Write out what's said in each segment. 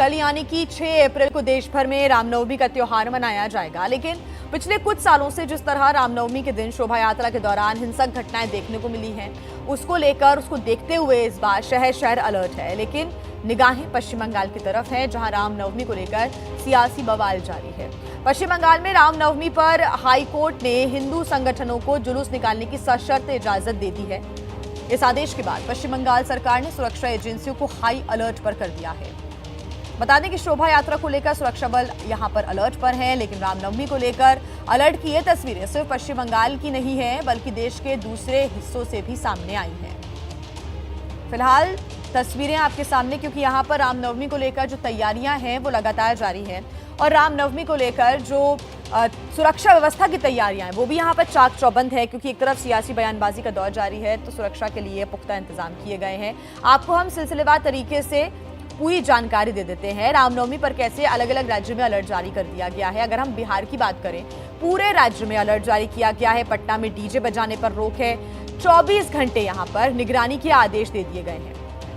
कल यानी कि 6 अप्रैल को देश भर में रामनवमी का त्योहार मनाया जाएगा, लेकिन पिछले कुछ सालों से जिस तरह रामनवमी के दिन शोभा यात्रा के दौरान हिंसक घटनाएं देखने को मिली हैं, उसको देखते हुए इस बार शहर शहर अलर्ट है। लेकिन निगाहें पश्चिम बंगाल की तरफ है, जहां रामनवमी को लेकर सियासी बवाल जारी है। पश्चिम बंगाल में रामनवमी पर हाईकोर्ट ने हिंदू संगठनों को जुलूस निकालने की सशर्त इजाजत दे दी है। इस आदेश के बाद पश्चिम बंगाल सरकार ने सुरक्षा एजेंसियों को हाई अलर्ट पर कर दिया है। बता दें कि शोभा यात्रा को लेकर सुरक्षा बल यहां पर अलर्ट पर है, लेकिन रामनवमी को लेकर अलर्ट की ये तस्वीरें सिर्फ पश्चिम बंगाल की नहीं है, बल्कि देश के दूसरे हिस्सों से भी सामने आई हैं। फिलहाल तस्वीरें आपके सामने, क्योंकि यहां पर रामनवमी को लेकर जो तैयारियां हैं वो लगातार जारी हैं और रामनवमी को लेकर जो सुरक्षा व्यवस्था की तैयारियां हैं वो भी यहां पर चाक चौबंद है, क्योंकि एक तरफ सियासी बयानबाजी का दौर जारी है तो सुरक्षा के लिए पुख्ता इंतजाम किए गए हैं। आपको हम सिलसिलेवार तरीके से पूरी जानकारी दे देते हैं रामनवमी पर कैसे अलग अलग राज्यों में अलर्ट जारी कर दिया गया है। अगर हम बिहार की बात करें, पूरे राज्य में अलर्ट जारी किया गया है। पटना में डीजे बजाने पर रोक है, 24 घंटे यहां पर निगरानी के आदेश दे दिए गए हैं।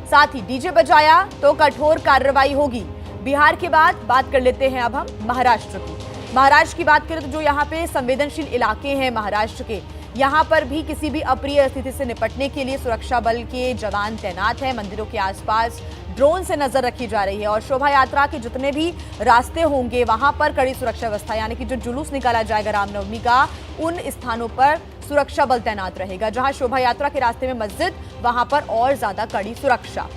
साथ ही डीजे बजाया तो कठोर कार्रवाई होगी। बिहार के बाद बात कर लेते हैं अब हम महाराष्ट्र की। महाराष्ट्र की बात करें तो जो यहाँ पे संवेदनशील इलाके हैं महाराष्ट्र के, यहाँ पर भी किसी भी अप्रिय स्थिति से निपटने के लिए सुरक्षा बल के जवान तैनात हैं। मंदिरों के आसपास ड्रोन से नजर रखी जा रही है और शोभा यात्रा के जितने भी रास्ते होंगे वहां पर कड़ी सुरक्षा व्यवस्था, यानी कि जो जुलूस निकाला जाएगा रामनवमी का, उन स्थानों पर सुरक्षा बल तैनात रहेगा। जहां शोभा यात्रा के रास्ते में मस्जिद, वहां पर और ज्यादा कड़ी सुरक्षा।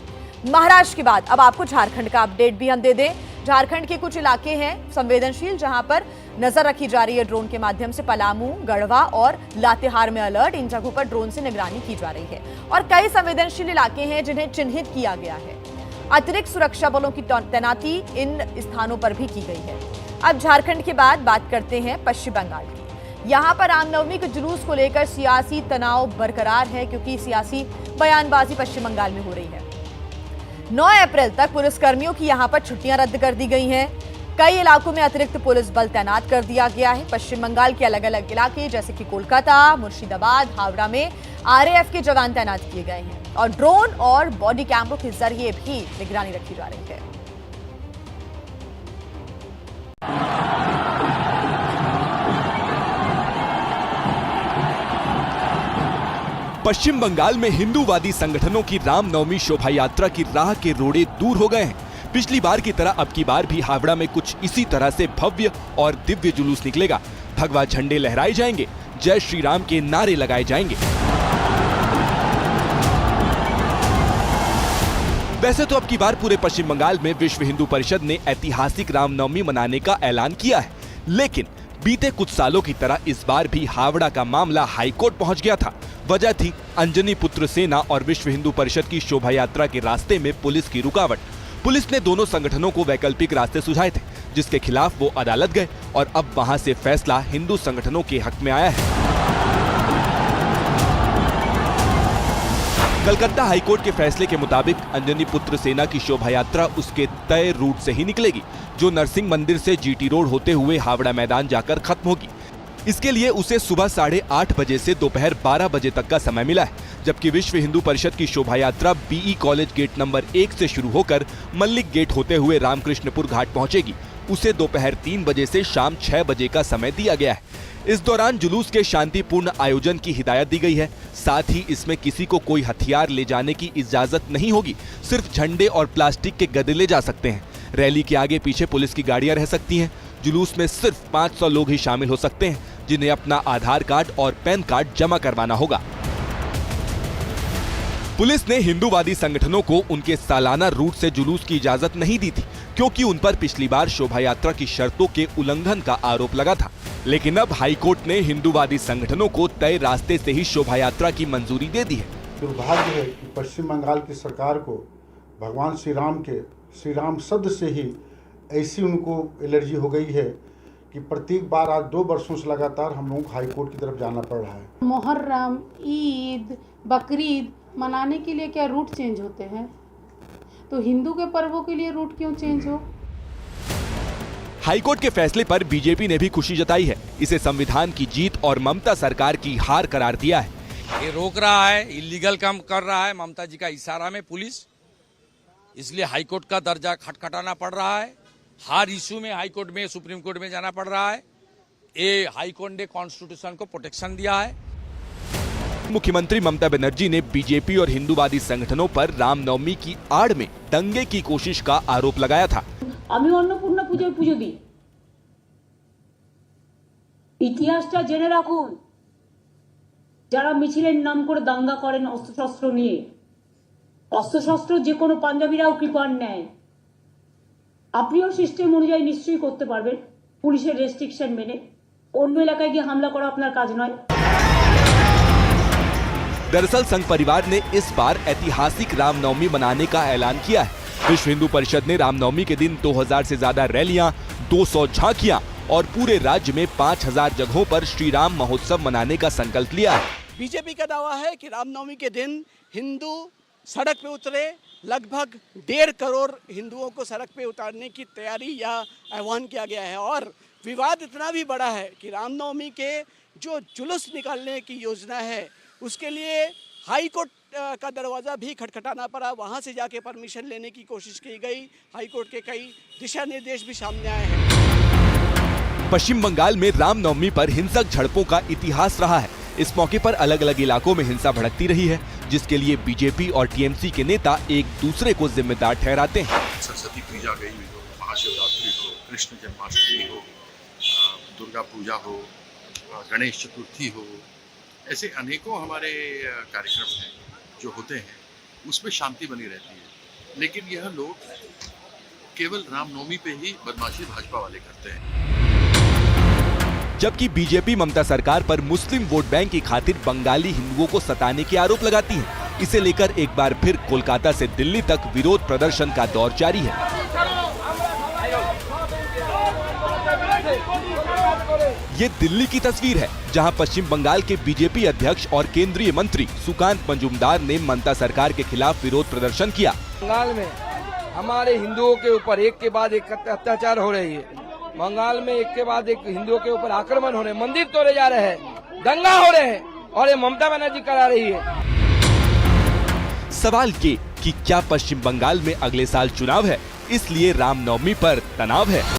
महाराष्ट्र के बाद अब आपको झारखंड का अपडेट भी हम दे दें। झारखंड के कुछ इलाके हैं संवेदनशील, जहां पर नजर रखी जा रही है ड्रोन के माध्यम से। पलामू, गढ़वा और लातेहार में अलर्ट, इन जगहों पर ड्रोन से निगरानी की जा रही है और कई संवेदनशील इलाके हैं जिन्हें चिन्हित किया गया है। अतिरिक्त सुरक्षा बलों की तैनाती इन स्थानों पर भी की गई है। अब झारखंड के बाद बात करते हैं पश्चिम बंगाल की। यहां पर रामनवमी के जुलूस को लेकर सियासी तनाव बरकरार है, क्योंकि सियासी बयानबाजी पश्चिम बंगाल में हो रही है। 9 अप्रैल तक पुलिसकर्मियों की यहां पर छुट्टियां रद्द कर दी गई हैं। कई इलाकों में अतिरिक्त पुलिस बल तैनात कर दिया गया है। पश्चिम बंगाल के अलग अलग इलाके जैसे कि कोलकाता, मुर्शिदाबाद, हावड़ा में आरएएफ के जवान तैनात किए गए हैं और ड्रोन और बॉडी कैमरों के जरिए भी निगरानी रखी जा रही है। पश्चिम बंगाल में हिंदूवादी संगठनों की रामनवमी शोभा यात्रा की राह के रोड़े दूर हो गए हैं। पिछली बार की तरह अब की बार भी हावड़ा में कुछ इसी तरह से भव्य और दिव्य जुलूस निकलेगा। भगवा झंडे लहराए जाएंगे, जय श्री राम के नारे लगाए जाएंगे। वैसे तो अब की बार पूरे पश्चिम बंगाल में विश्व हिंदू परिषद ने ऐतिहासिक रामनवमी मनाने का ऐलान किया है, लेकिन बीते कुछ सालों की तरह इस बार भी हावड़ा का मामला हाईकोर्ट पहुंच गया था। वजह थी अंजनी पुत्र सेना और विश्व हिंदू परिषद की शोभा यात्रा के रास्ते में पुलिस की रुकावट। पुलिस ने दोनों संगठनों को वैकल्पिक रास्ते सुझाए थे, जिसके खिलाफ वो अदालत गए और अब वहां से फैसला हिंदू संगठनों के हक में आया है। कलकत्ता हाईकोर्ट के फैसले के मुताबिक अंजनी पुत्र सेना की शोभा यात्रा उसके तय रूट से ही निकलेगी, जो नरसिंह मंदिर से जीटी रोड होते हुए हावड़ा मैदान जाकर खत्म होगी। इसके लिए उसे सुबह 8:30 बजे से दोपहर 12 बजे तक का समय मिला है, जबकि विश्व हिंदू परिषद की शोभा यात्रा बीई कॉलेज गेट नंबर 1 से शुरू होकर मल्लिक गेट होते हुए रामकृष्णपुर घाट पहुंचेगी। उसे दोपहर 3 बजे से शाम 6 बजे का समय दिया गया है। इस दौरान जुलूस के शांतिपूर्ण आयोजन की हिदायत दी गई है। साथ ही इसमें किसी को कोई हथियार ले जाने की इजाजत नहीं होगी, सिर्फ झंडे और प्लास्टिक के गदे ले जा सकते हैं। रैली के आगे पीछे पुलिस की गाड़ियां रह सकती हैं। जुलूस में सिर्फ 500 लोग ही शामिल हो सकते हैं, जिन्हें अपना आधार कार्ड और पैन कार्ड जमा करवाना होगा। पुलिस ने हिंदूवादी संगठनों को उनके सालाना रूट से जुलूस की इजाजत नहीं दी थी, क्योंकि उन पर पिछली बार शोभा यात्रा की शर्तों के उल्लंघन का आरोप लगा था। लेकिन अब हाईकोर्ट ने हिंदूवादी संगठनों को तय रास्ते से ही शोभा यात्रा की मंजूरी दे दी है। दुर्भाग्य है कि पश्चिम बंगाल की सरकार को भगवान श्री राम शब्द से ही ऐसी उनको एलर्जी हो गई है कि प्रत्येक बार आज 2 वर्षों से लगातार हम लोगों को हाईकोर्ट की तरफ जाना पड़ रहा है। मुहर्रम, ईद, बकरीद मनाने के लिए क्या रूट चेंज होते हैं? तो हिंदू के पर्वों के लिए रूट क्यों चेंज हो? हाईकोर्ट के फैसले पर बीजेपी ने भी खुशी जताई है। इसे संविधान की जीत और ममता सरकार की हार करार दिया है। ये रोक रहा है, इलीगल काम कर रहा है ममता जी का इशारा में पुलिस। इसलिए हाईकोर्ट का दर्जा खटखटाना पड़ रहा है। हर इशू में हाईकोर्ट में, सुप्रीम कोर्ट में जाना पड़ रहा है। ये हाईकोर्ट ने कॉन्स्टिट्यूशन को प्रोटेक्शन दिया है। मुख्यमंत्री ममता बनर्जी ने बीजेपी और हिंदूवादी संगठनों पर रामनवमी की आड़ में दंगे की कोशिश का आरोप लगाया था। আমি অন্নপূর্ণা পুজোয় পুজো দিই, ইতিহাসটা জেনে রাখুন। যারা মিছিলের নাম করে দাঙ্গা করেন অস্ত্রশস্ত্র নিয়ে, অস্ত্রশস্ত্র যে কোনো পাঞ্জাবিরাও কৃপার নেয়, আপনিও সিস্টেম অনুযায়ী নিশ্চয়ই করতে পারবেন পুলিশের রেস্ট্রিকশন মেনে। অন্য এলাকায় গিয়ে হামলা করা আপনার কাজ নয়। दरअसल संघ परिवार ने इस बार ऐतिहासिक रामनवमी मनाने का ऐलान किया है। विश्व हिंदू परिषद ने रामनवमी के दिन 2000 से ज्यादा रैलियां, 200 झांकियां और पूरे राज्य में 5000 जगहों पर श्री राम महोत्सव मनाने का संकल्प लिया है। बीजेपी का दावा है कि रामनवमी के दिन हिंदू सड़क पे उतरे। लगभग 1.5 करोड़ हिंदुओं को सड़क पे उतारने की तैयारी या आह्वान किया गया है। और विवाद इतना भी बड़ा है कि रामनवमी के जो जुलूस निकालने की योजना है उसके लिए हाई कोर्ट का दरवाज़ा भी खटखटाना पड़ा। वहाँ से जाके परमिशन लेने की कोशिश की गई। हाई कोर्ट के कई दिशा निर्देश भी सामने आए हैं। पश्चिम बंगाल में रामनवमी पर हिंसक झड़पों का इतिहास रहा है। इस मौके पर अलग अलग इलाकों में हिंसा भड़कती रही है, जिसके लिए बीजेपी और टीएमसी के नेता एक दूसरे को जिम्मेदार ठहराते हैं। सरस्वती पूजा गई हो, महाशिवरात्रि हो, कृष्ण जन्माष्टमी हो, दुर्गा पूजा हो, गणेश चतुर्थी हो, ऐसे अनेकों हमारे कार्यक्रम हैं जो होते हैं, उसमें शांति बनी रहती है। लेकिन यह लोग केवल रामनवमी पे ही बदमाशी भाजपा वाले करते हैं। जबकि बीजेपी ममता सरकार पर मुस्लिम वोट बैंक की खातिर बंगाली हिंदुओं को सताने के आरोप लगाती है। इसे लेकर एक बार फिर कोलकाता से दिल्ली तक विरोध प्रदर्शन का दौर जारी है। ये दिल्ली की तस्वीर है, जहां पश्चिम बंगाल के बीजेपी अध्यक्ष और केंद्रीय मंत्री सुकांत मजूमदार ने ममता सरकार के खिलाफ विरोध प्रदर्शन किया। बंगाल में हमारे हिंदुओं के ऊपर एक के बाद एक अत्याचार हो रही है। बंगाल में एक के बाद एक हिंदुओं के ऊपर आक्रमण हो रहे हैं, मंदिर तोड़े जा रहे हैं, दंगा हो रहे हैं, और ये ममता बनर्जी करा रही है। सवाल ये कि क्या पश्चिम बंगाल में अगले साल चुनाव है, इसलिए रामनवमी पर तनाव है।